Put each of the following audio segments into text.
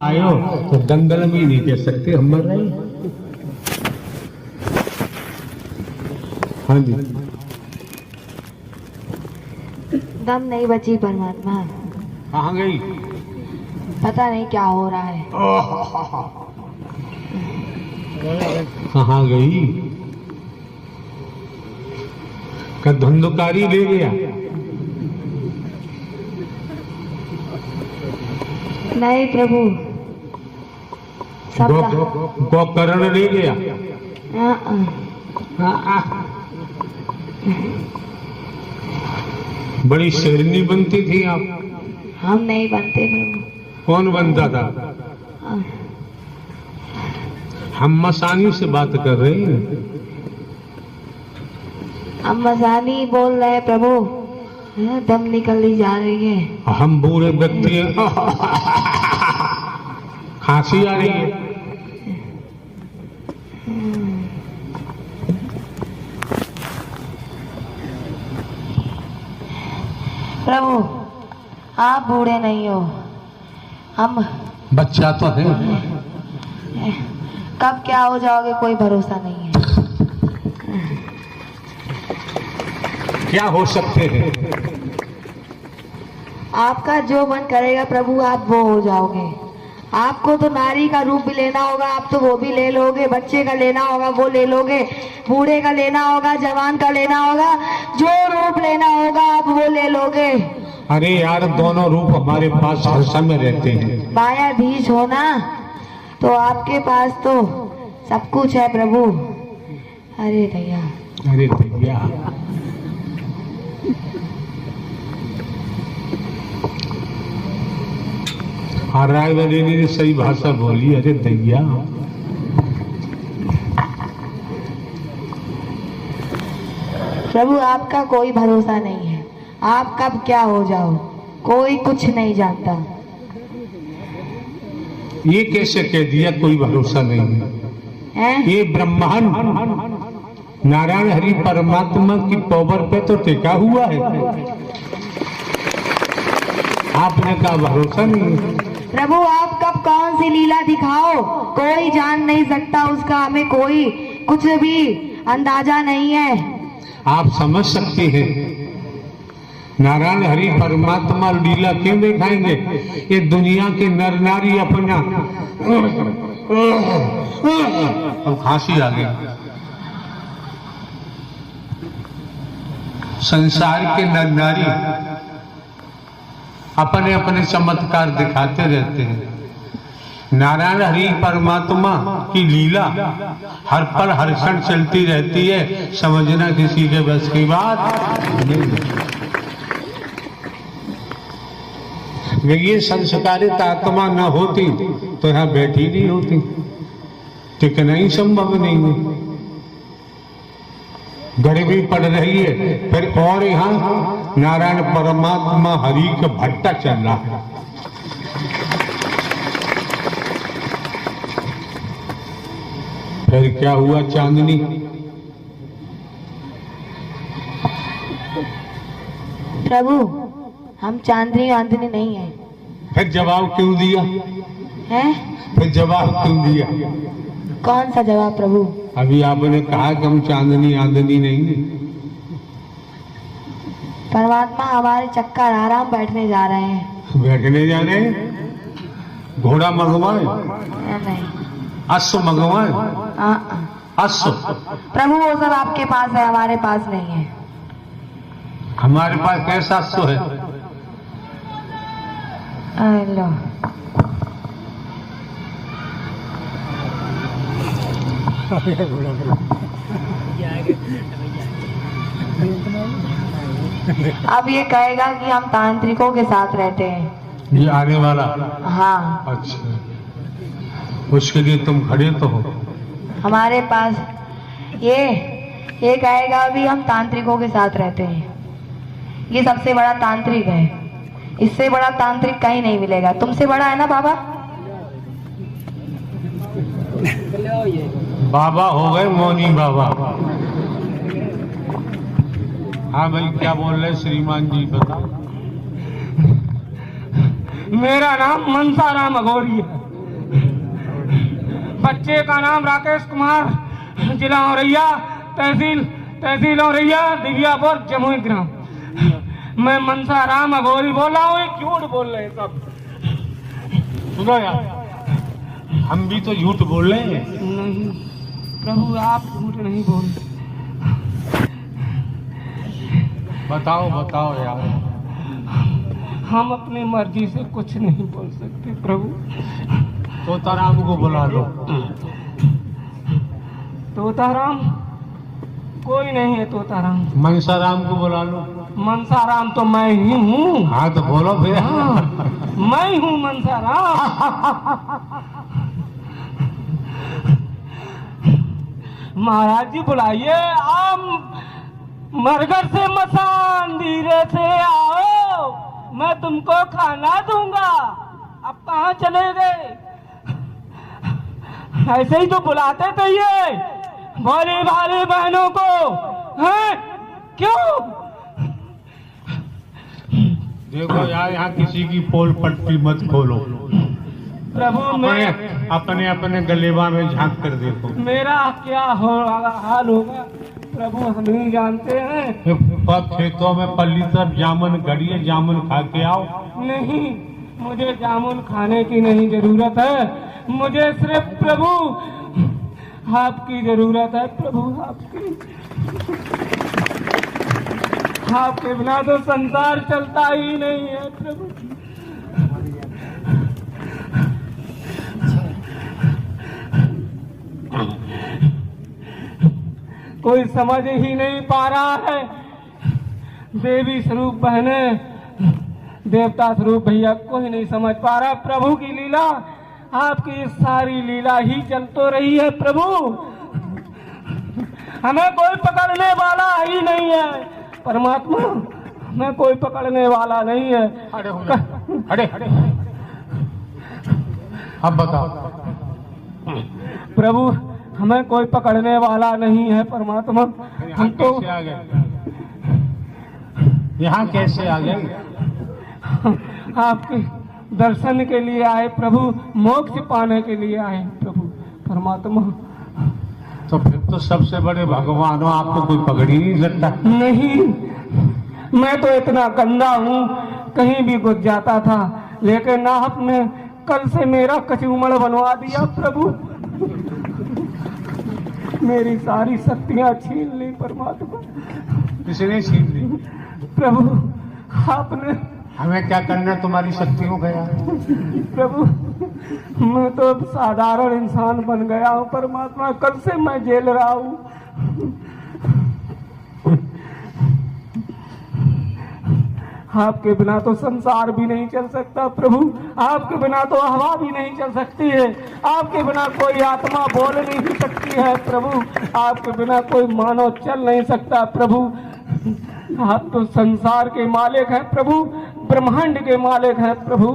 आयो तो दंगल भी नहीं कह सकते, हम मर रहे। हाँ जी, दम नहीं बची परमात्मा। कहाँ गई? पता नहीं क्या हो रहा है। कहाँ गई? का धुंधकारी ले गया? नहीं प्रभु, सब गोकर्ण ले गया? बड़ी शेरनी बनती थी आप। हम नहीं बनते प्रभु। कौन बनता था? हम मसानी से बात कर रहे हैं। हम मसानी बोल रहे हैं प्रभु। दम निकलनी जा रही है। हम बूढ़े व्यक्ति हैं। खांसी आ रही है। प्रभु आप बूढ़े नहीं हो, हम बच्चा तो है। कब क्या हो जाओगे कोई भरोसा नहीं है। क्या हो सकते हैं? आपका जो मन करेगा प्रभु आप वो हो जाओगे। आपको तो नारी का रूप भी लेना होगा, आप तो वो भी ले लोगे। बच्चे का लेना होगा वो ले लोगे। बूढ़े का लेना होगा, जवान का लेना होगा, जो रूप लेना होगा आप वो ले लोगे। अरे यार, दोनों रूप हमारे पास हर समय रहते हैं। बायाधीश हो ना, तो आपके पास तो सब कुछ है प्रभु। अरे भैया, अरे भैया, रायबरेली ने सही भाषा बोली। अरे दैया, प्रभु आपका कोई भरोसा नहीं है। आप कब क्या हो जाओ कोई कुछ नहीं जानता। ये कैसे कह दिया कोई भरोसा नहीं है? ये ब्रह्मांड नारायण हरि परमात्मा की पावर पे तो टिका हुआ है। आपने कहा भरोसा नहीं है। प्रभु आप कब कौन सी लीला दिखाओ कोई जान नहीं सकता उसका। हमें कोई कुछ भी अंदाजा नहीं है। आप समझ सकते हैं नारायण हरि परमात्मा लीला क्यों दिखाएंगे? ये दुनिया के नर नारी अपना अब खांसी आ गई। संसार के नर नारी अपने अपने चमत्कार दिखाते रहते हैं। नारायण हरि परमात्मा की लीला हर पल हर क्षण चलती रहती है। समझना किसी के बस की बात नहीं। ये संस्कारित आत्मा न होती तो यहाँ बैठी नहीं होती। टिकना ही संभव नहीं है। गरीबी पड़ रही है, फिर और यहाँ नारायण परमात्मा हरि का भट्टा चल रहा है। फिर क्या हुआ चांदनी? प्रभु हम चांदनी वांदनी नहीं है। फिर जवाब क्यों दिया? हैं? फिर जवाब क्यों दिया? कौन सा जवाब प्रभु? अभी आपने कहा कि हम चांदनी आंदनी नहीं है। परमात्मा हमारे चक्कर आराम बैठने जा रहे हैं। बैठने जा रहे हैं? घोड़ा मंगवाए? नहीं। अश्व मंगवाए? अश्व? प्रभु वो सब आपके पास है, हमारे पास नहीं है। हमारे पास कैसा अश्व है? लो अब ये कहेगा कि हम तांत्रिकों के साथ रहते हैं। ये आने वाला? हाँ। अच्छा, उसके लिए तुम खड़े तो हो? हमारे पास ये कहेगा अभी हम तांत्रिकों के साथ रहते हैं। ये सबसे बड़ा तांत्रिक है। इससे बड़ा तांत्रिक कहीं नहीं मिलेगा। तुमसे बड़ा है ना बाबा? बाबा हो गए मौनी बाबा। हाँ भाई, क्या बोल रहे श्रीमान जी, बताओ। मेरा नाम मनसाराम अघोरी है। बच्चे का नाम राकेश कुमार, जिला औरैया, तहसील औरैया, दिव्यापुर, जमुई ग्राम। मैं मनसा राम अघोरी बोल रहा हूँ। ये झूठ बोल रहे हैं सब। सुनो यार, हम भी तो झूठ बोल रहे हैं। नहीं प्रभु, आप झूठ नहीं बोल। बताओ बताओ यार। हम अपनी मर्जी से कुछ नहीं बोल सकते प्रभु। तोताराम को बुला लो। तोताराम कोई नहीं है। तोताराम, मनसाराम को बुला लो। मनसाराम तो मैं ही हूँ। हाँ तो बोलो फिर। मैं हूँ मनसाराम। महाराज जी बुलाइए। आप मरघट से मसान, धीरे से आओ, मैं तुमको खाना दूंगा। अब कहाँ चले गए? ऐसे ही तो बुलाते थे ये भोले भाले बहनों को, हैं? क्यों? देखो यार, यहाँ किसी की पोल पट्टी मत खोलो। प्रभु अपने अपने गलेबा में झांक कर देखो। मेरा क्या हाल होगा प्रभु, हम ही जानते हैं। खेतों में पल्ली तरफ जामुन गड़िए, जामुन खा के आओ। नहीं, मुझे जामुन खाने की नहीं जरूरत है। मुझे सिर्फ प्रभु आपकी जरूरत है। प्रभु आपके बिना तो संसार चलता ही नहीं है प्रभु। कोई समझ ही नहीं पा रहा है। देवी स्वरूप बहने, देवता स्वरूप भैया, कोई नहीं समझ पा रहा प्रभु की लीला। आपकी सारी लीला ही चल तो रही है प्रभु। हमें कोई पकड़ने वाला ही नहीं है परमात्मा, हमें कोई पकड़ने वाला नहीं है। अरे अब बताओ प्रभु, हमें कोई पकड़ने वाला नहीं है परमात्मा। हम तो कैसे आ गए? यहाँ कैसे आ गए? आपके दर्शन के लिए आए प्रभु, मोक्ष पाने के लिए आए प्रभु परमात्मा। तो फिर तो सबसे बड़े भगवान हो, आपको कोई पकड़ ही नहीं सकता। नहीं, मैं तो इतना गंदा हूँ, कहीं भी घुस जाता था, लेकिन आपने कल से मेरा कचूमड़ बनवा दिया प्रभु। मेरी सारी शक्तियाँ छीन ली परमात्मा। किसने छीन ली? प्रभु आपने। हमें क्या करना तुम्हारी शक्तियों का यार? प्रभु मैं तो अब साधारण इंसान बन गया हूँ परमात्मा। कल से मैं जेल रहा हूँ। आपके बिना तो संसार भी नहीं चल सकता प्रभु। आपके बिना तो हवा भी नहीं चल सकती है। आपके बिना कोई आत्मा बोल नहीं सकती है प्रभु। आपके बिना कोई मानव चल नहीं सकता प्रभु। आप तो संसार के मालिक हैं प्रभु, ब्रह्मांड के मालिक हैं प्रभु।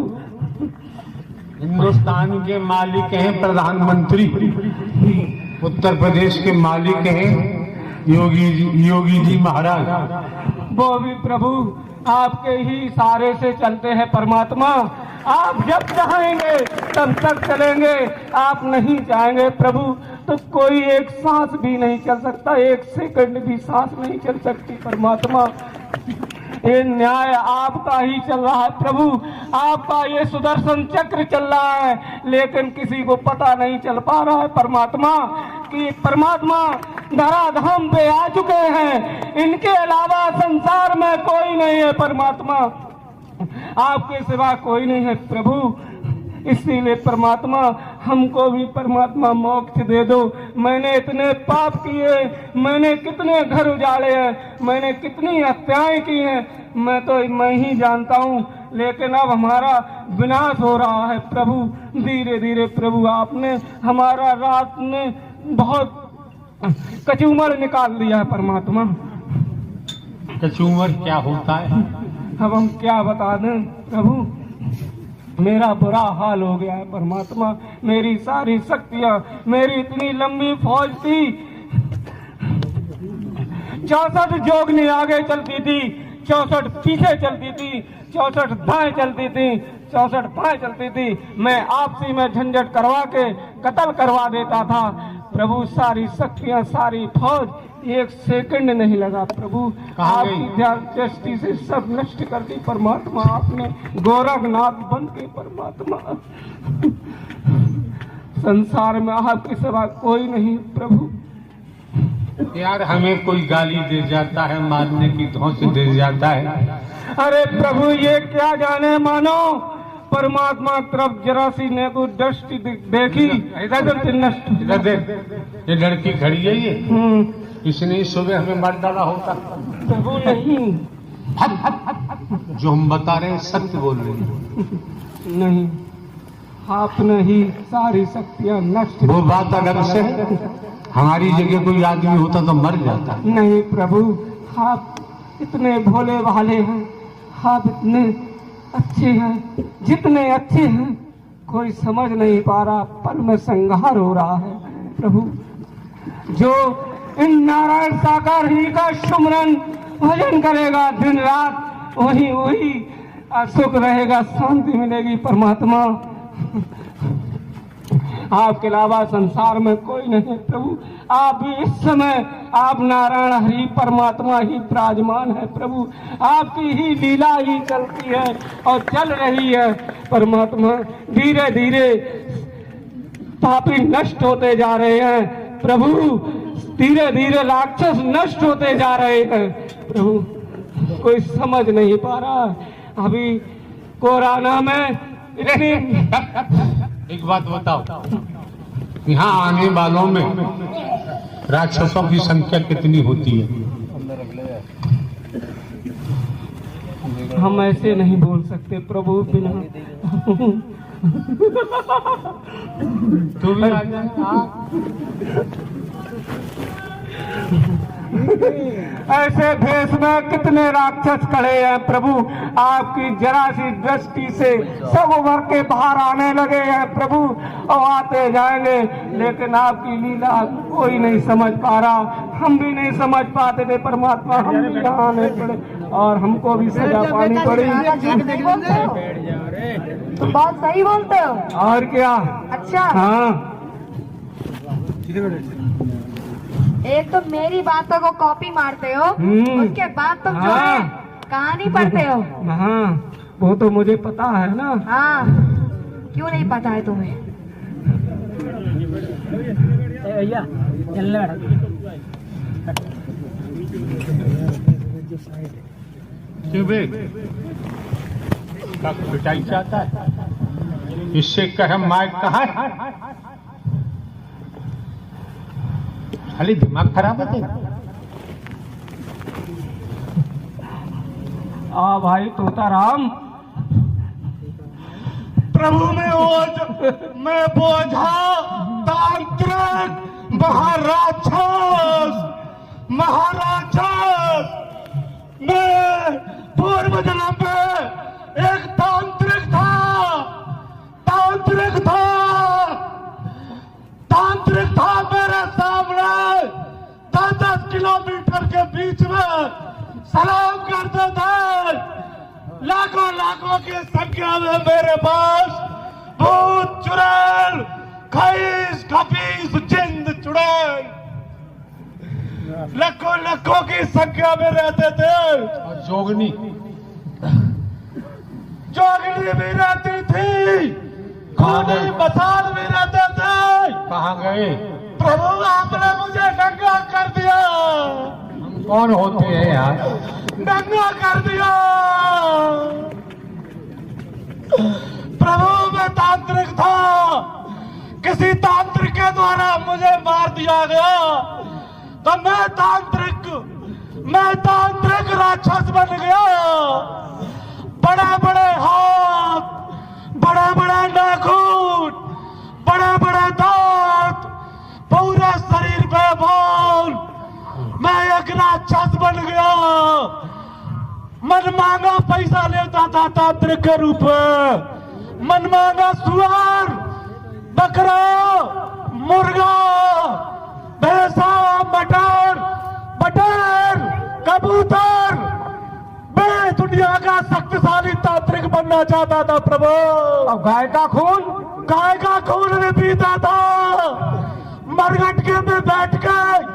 हिंदुस्तान के मालिक हैं प्रधानमंत्री, उत्तर प्रदेश के मालिक हैं योगी जी महाराज। वो भी प्रभु आपके ही इशारे से चलते हैं परमात्मा। आप जब चाहेंगे तब तक चलेंगे, आप नहीं चाहेंगे प्रभु तो कोई एक सांस भी नहीं चल सकता, एक सेकंड भी सांस नहीं चल सकती परमात्मा। ये न्याय आपका ही चल रहा है प्रभु। आपका ये सुदर्शन चक्र चल रहा है, लेकिन किसी को पता नहीं चल पा रहा है परमात्मा कि परमात्मा धराधाम पे आ चुके हैं। इनके अलावा संसार में कोई नहीं है परमात्मा। आपके सिवा कोई नहीं है प्रभु। इसीलिए परमात्मा हमको भी परमात्मा मोक्ष दे दो। मैंने इतने पाप किए, मैंने कितने घर उजाड़े हैं, मैंने कितनी हत्याएं की हैं, मैं ही जानता हूँ। लेकिन अब हमारा विनाश हो रहा है प्रभु। धीरे धीरे प्रभु आपने हमारा रात में बहुत कचूमर निकाल दिया है परमात्मा। कचूमर क्या होता है? अब हम क्या बता दें प्रभु, मेरा बुरा हाल हो गया है परमात्मा। मेरी सारी शक्तियां, मेरी इतनी लंबी फौज थी, 64 जोगनी आगे चलती थी, 64 पीछे चलती थी, 64 दाएं चलती थी, 64 पाए चलती थी, मैं आपसी में झंझट करवा के कत्ल करवा देता था। प्रभु सारी शक्तियां, सारी फौज, एक सेकंड नहीं लगा प्रभु। आपकी दृष्टि से सब नष्ट कर दी परमात्मा आपने, गोरखनाथ बन के परमात्मा। संसार में आपके सिवा कोई नहीं प्रभु। यार हमें कोई गाली दे जाता है, मारने की धौंस दे जाता है। अरे प्रभु ये क्या जाने, मानो परमात्मा तरफ जरा सी ने को दृष्टि देखी, नष्ट। इधर देख, ये लड़की खड़ी है, ये इसने सुबह हमें मार डाला होता। प्रभु नहीं, जो हम बता रहे हैं सत्य बोल रहे हैं। नहीं, आपने ही सारी शक्तियां नष्ट। वो बात अलग से है, हमारी जगह कोई आदमी होता तो मर जाता। नहीं प्रभु, आप इतने भोले भाले हैं, आप इतने अच्छे हैं, जितने अच्छे हैं कोई समझ नहीं पा रहा, पल में संहार हो रहा है प्रभु। जो इन नारायण साकार ही का सुमरन भजन करेगा दिन रात, वही वही सुख रहेगा, शांति मिलेगी परमात्मा। आपके अलावा संसार में कोई नहीं प्रभु। आप भी इस समय आप नारायण हरि परमात्मा ही विराजमान है प्रभु। आपकी ही लीला ही चलती है और चल रही है परमात्मा। धीरे धीरे पापी नष्ट होते जा रहे हैं प्रभु, धीरे धीरे राक्षस नष्ट होते जा रहे हैं प्रभु। कोई समझ नहीं पा रहा। अभी कोरोना में इतनी एक बात बताओ, यहाँ आने वालों में राक्षसों की संख्या कितनी होती है? हम ऐसे नहीं बोल सकते प्रभु बिना। तू भी आ जा। ऐसे भेष में कितने राक्षस खड़े हैं प्रभु। आपकी जरा सी दृष्टि से सब उभर के बाहर आने लगे हैं प्रभु, और आते जाएंगे, लेकिन आपकी लीला कोई नहीं समझ पा रहा। हम भी नहीं समझ पाते थे परमात्मा, हम भी यहाँ आने पड़े और हमको भी सजा पानी पड़ी। तो बहुत सही बोलते हो। और क्या? अच्छा, हाँ, एक तो मेरी बातों को कॉपी मारते हो, उसके बाद तुम जो है कहानी पढ़ते हो। हाँ, वो तो मुझे पता है ना। हाँ, क्यों नहीं पता है तुम्हें? क्यों बे? पिटाई चाहता है? इससे कहे माइक कहाँ है? खाली दिमाग खराब है तेरा। भाई तोता राम, प्रभु में ओझ, मैं बोझा, तांत्रिक, महाराक्षस। मैं पूर्व जन्म में एक तांत्रिक था मेरे सामने 10 किलोमीटर के बीच में सलाम करते थे। लाखों की संख्या में मेरे पास भूत चुड़ैल, खईस खपीस जिंद चुड़ैल लाखों की संख्या में रहते थे। और जोगनी भी रहती थी, खूनी मसाल भी रहते थे। कहाँ गए? प्रभु आपने मुझे नंगा कर दिया। कौन होते हैं यार? नंगा कर दिया। प्रभु मैं तांत्रिक था, किसी तांत्रिक के द्वारा मुझे मार दिया गया, तो मैं तांत्रिक राक्षस बन गया। बड़े बड़े हाथ, बड़े बड़े नाखून, बड़े बड़े दांत, पूरे शरीर पे बाल, मैं एक राक्षस बन गया। मनमांगा पैसा लेता था तांत्रिक के रूप में। मनमांगा सुअर, बकरा, मुर्गा, भैंसा, मटर, कबूतर, मैं दुनिया का शक्तिशाली तांत्रिक तांत्रिक बनना चाहता था प्रभु। और गाय का खून भी पीता था, मरघटके में बैठ कर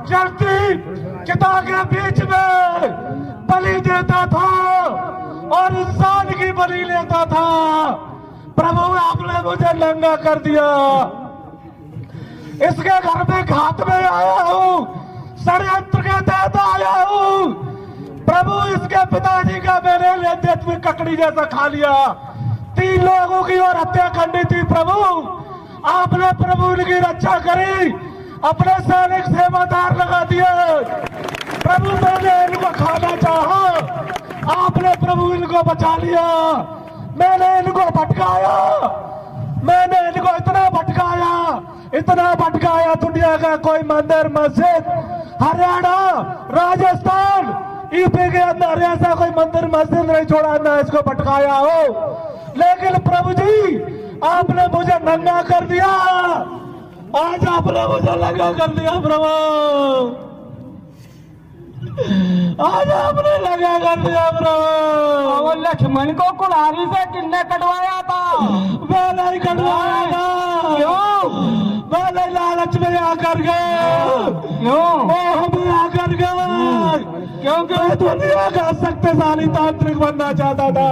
जलती चिता के बीच में बलि देता था और इंसान की बलि लेता था। प्रभु आपने मुझे नंगा कर दिया, इसके घर में घात में आया हूँ, षड्यंत्र के तहत आया हूँ। प्रभु इसके पिताजी का मैंने लेते हुए ककड़ी जैसा खा लिया, 3 लोगों की और हत्या करनी थी। प्रभु आपने प्रभु इनकी रक्षा करी, अपने सैनिक सेवादार लगा दिए। प्रभु मैंने इनको खाना चाहा, आपने प्रभु इनको बचा लिया। मैंने इनको भटकाया, मैंने इनको इतना भटकाया, दुनिया का कोई मंदिर मस्जिद हरियाणा राजस्थान यूपी के अंदर ऐसा कोई मंदिर मस्जिद नहीं छोड़ा, मैं इसको भटकाया हो। लेकिन प्रभु जी आपने मुझे नंगा कर दिया, आज आपने मुझे नंगा कर दिया प्रभु, आज आपने नंगा कर दिया प्रभु। और लक्ष्मण को कुल्हाड़ी से किसने कटवाया था? मैं नहीं कटवाया था। क्यों? मैंने लालच में आकर गए, मोह में आकर गए, क्योंकि मैं दुनिया का शक्तिशाली तांत्रिक बनना चाहता था।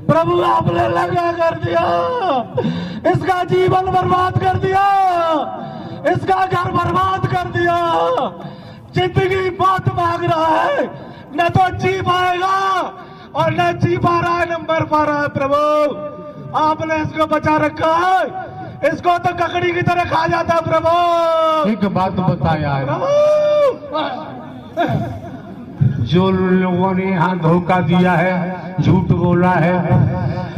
प्रभु आपने लगा कर दिया, इसका जीवन बर्बाद कर दिया, इसका घर बर्बाद कर दिया। जिंदगी बहुत मांग रहा है, न तो जी पाएगा और न जी पा रहा है, न मर पा रहा है। प्रभु आपने इसको बचा रखा है, इसको तो ककड़ी की तरह खा जाता है। प्रभु एक बात बताया है, प्रभु जो लोगों ने यहाँ धोखा दिया है, झूठ बोला है,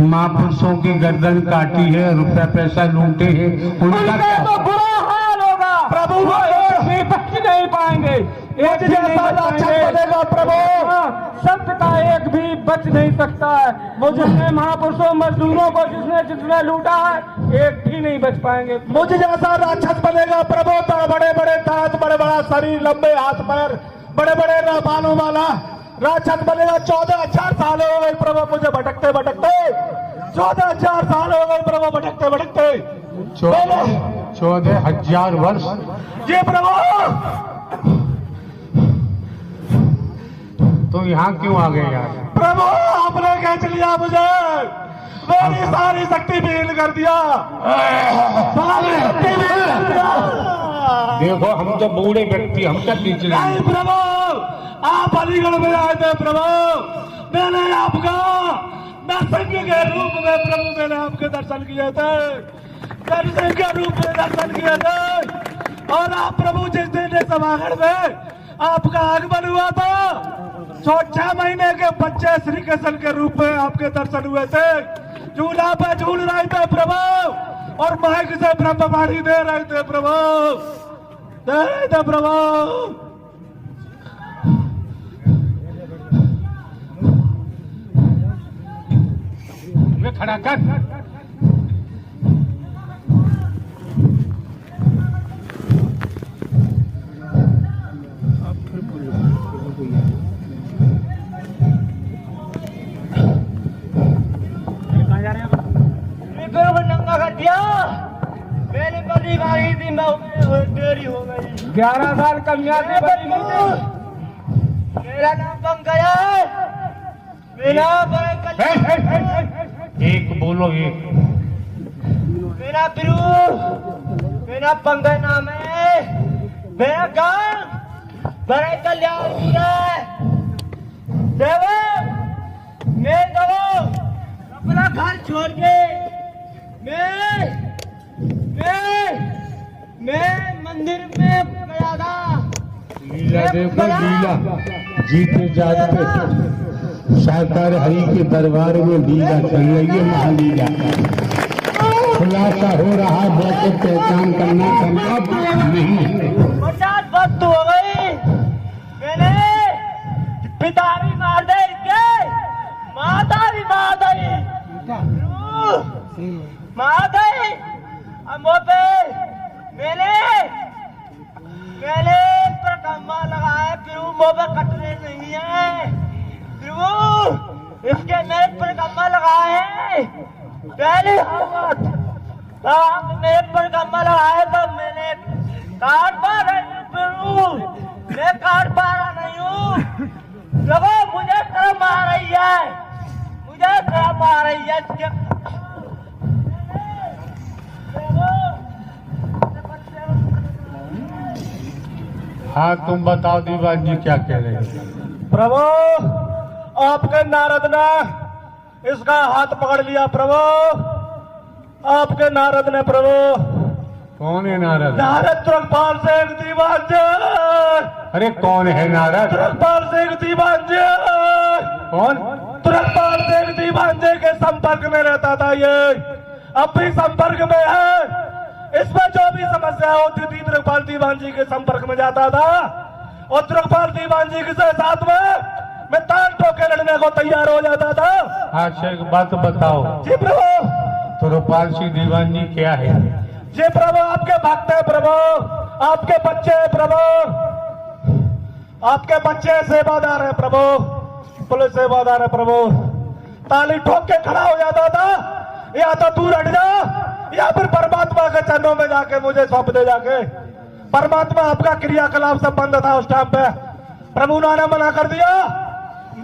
महापुरुषों की गर्दन काटी है, रुपया पैसा लूटे हैं, उनका तो बुरा हाल होगा प्रभु। वो एक भी बच नहीं पाएंगे, एक भी नहीं बच पाएंगे प्रभु। सत्य का एक भी बच नहीं सकता है। वो जितने महापुरुषों मजदूरों को जिसने लूटा है, एक भी नहीं बच पाएंगे। मुझ जैसा राक्षस बनेगा प्रभु, बड़े बड़े दांत, बड़े बड़ा शरीर, लंबे हाथ पैर, बड़े बड़े बालों वाला राक्षस बनेगा। 14,000 साल हो गए प्रभु मुझे भटकते भटकते, 14,000 साल हो गए प्रभु भटकते भटकते। 14,000 वर्ष जी प्रभु। तो यहाँ क्यों आ गए यार? प्रभु आपने खींच लिया मुझे, मेरी सारी शक्ति विहीन कर दिया, सारी शक्ति विहीन कर दिया। देखो हम तो बूढ़े व्यक्ति, हम क्या खींच रहे नहीं हैं? प्रभु, आप अलीगढ़ में आए थे प्रभु, मैंने आपका नरसिंह के रूप में प्रभु मैंने आपके दर्शन किए थे, नरसिंह के रूप में दर्शन किए थे। और आप प्रभु जिस दिन सभागढ़ में आपका आगमन हुआ था, 6 महीने के बच्चे श्री कृष्ण के रूप में आपके दर्शन हुए थे। झूला पे झूल रहे थे प्रभु और माइक से ब्रह्मवाणी दे रहे थे प्रभु, दे रहे थे प्रभु। खड़ा कर। नंगा कर दिया, मैंने बड़ी मारी थी, मैं देरी हो गई। 11 साल कन्या से बड़ी नहीं थी। मेरा नाम पंकज है, मेरा एक बोलो, एक मेरा बिरू, मेरा पंकज नाम है। मेरा गांव बड़े कल्याणपुर है। मैं अपना घर छोड़ के मैं मंदिर में गया था। लीला देखो, लीला जीते जागते साकार हरि के दरबार में लीला चल रही है, महालीला। खुलासा हो रहा है, बैठे पहचान करना संभव नहीं है। 50 वक्त हो गई, मैंने पिता भी मार दे, माता भी मार दी, मार दी। अब पे मैंने प्रकम्मा लगाया, फिर वो पे कटने नहीं है। फिर वो इसके नेक पर कम्मा लगाए पहली हाथ नेक पर कम्मा लगाए तो मैंने काट पा रही हूँ मैं काट पा रहा नहीं हूँ देखो मुझे शर्म आ रही है मुझे शर्म आ रही है इसके हाँ तुम बताओ दीवान जी क्या कह रहे हैं। प्रभु आपके नारद ने इसका हाथ पकड़ लिया प्रभु आपके नारद ने प्रभु कौन है नारद? नारद तुरंगपाल सिंह दीवान जी अरे कौन है नारद? तुरंगपाल सिंह दीवान जी कौन? तुरंगपाल सिंह दीवान जी के संपर्क में रहता था ये अब भी संपर्क में है इसमें जो भी समस्या होती थी तुरंगपाल दीवान जी के संपर्क में जाता था और तुरंगपाल दीवान जी के साथ में मैं तान ठोके लड़ने को तैयार हो जाता था। अच्छा एक बात बताओ जी प्रभु। तुरंगपाल सिंह दीवान जी क्या है? जी प्रभु आपके भक्त है प्रभु आपके बच्चे है प्रभु आपके बच्चे सेवादार है प्रभु पुलिस सेवादार है प्रभु ताली ठोक के खड़ा हो जाता था या तो दूर हट जा या फिर परमात्मा के चरणों में जाके मुझे सौंप दे जाके परमात्मा आपका क्रियाकलाप सब बंद था उस टाइम पे प्रभु ने मना कर दिया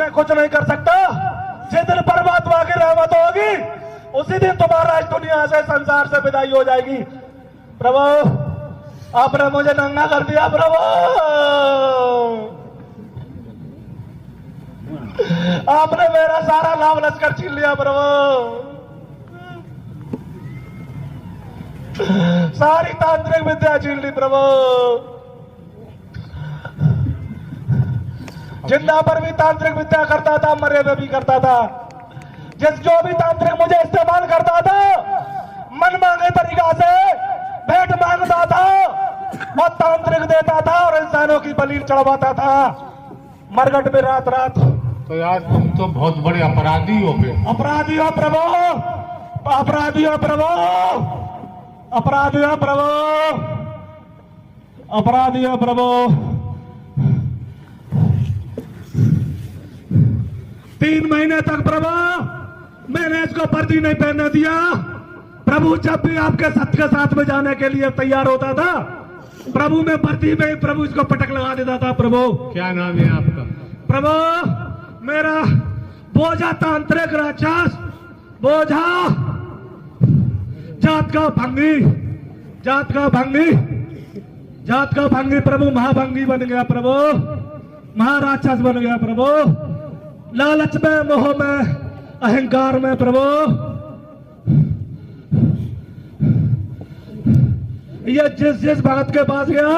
मैं कुछ नहीं कर सकता जिस दिन परमात्मा की रहमत होगी उसी दिन तुम्हारा इस दुनिया से संसार से विदाई हो जाएगी। प्रभु आपने मुझे नंगा कर दिया प्रभु आपने मेरा सारा लाभ लश्कर छीन लिया प्रभु सारी तांत्रिक विद्या छीन ली प्रभु जिंदा पर भी तांत्रिक विद्या करता था मरे में भी करता था जो भी तांत्रिक मुझे इस्तेमाल करता था मन मांगे तरीका से भेंट मांगता था और तांत्रिक देता था और इंसानों की बलि चढ़वाता था मरघट में रात रात। तो यार तुम तो बहुत बड़े अपराधी हो गए। अपराधी हो प्रभु अपराधी हो प्रभु अपराधी हो प्रभु अपराधी हो प्रभु 3 महीने तक प्रभु मैंने इसको वर्दी नहीं पहनने दिया प्रभु जब भी आपके सत्य के साथ में जाने के लिए तैयार होता था प्रभु मैं वर्दी में प्रभु इसको पटक लगा देता था प्रभु। क्या नाम है आपका? प्रभु मेरा बोझा तांत्रिक राक्षस बोझा जात का भंगी जात का भंगी जात का भंगी प्रभु महाभंगी बन गया प्रभु महाराक्षस बन गया प्रभु लालच में मोह में अहंकार में प्रभु ये जिस भगत के पास गया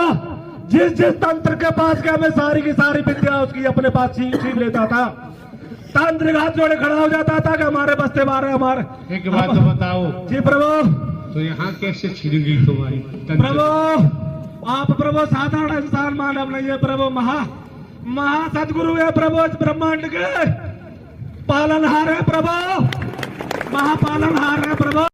जिस तंत्र के पास गया मैं सारी की सारी विद्या उसकी अपने पास छीन लेता था तांत्रिक हाथ जोड़े खड़ा हो जाता था कि हमारे बस्ते मारे हमारे। एक बात तो बताओ जी प्रभु तो यहाँ कैसे छिड़ गई तुम्हारी प्रभु आप प्रभु साधारण इंसान मानव नहीं है प्रभु महा सदगुरु है प्रभु इस ब्रह्मांड के पालनहार है प्रभु महापालनहार है प्रभु।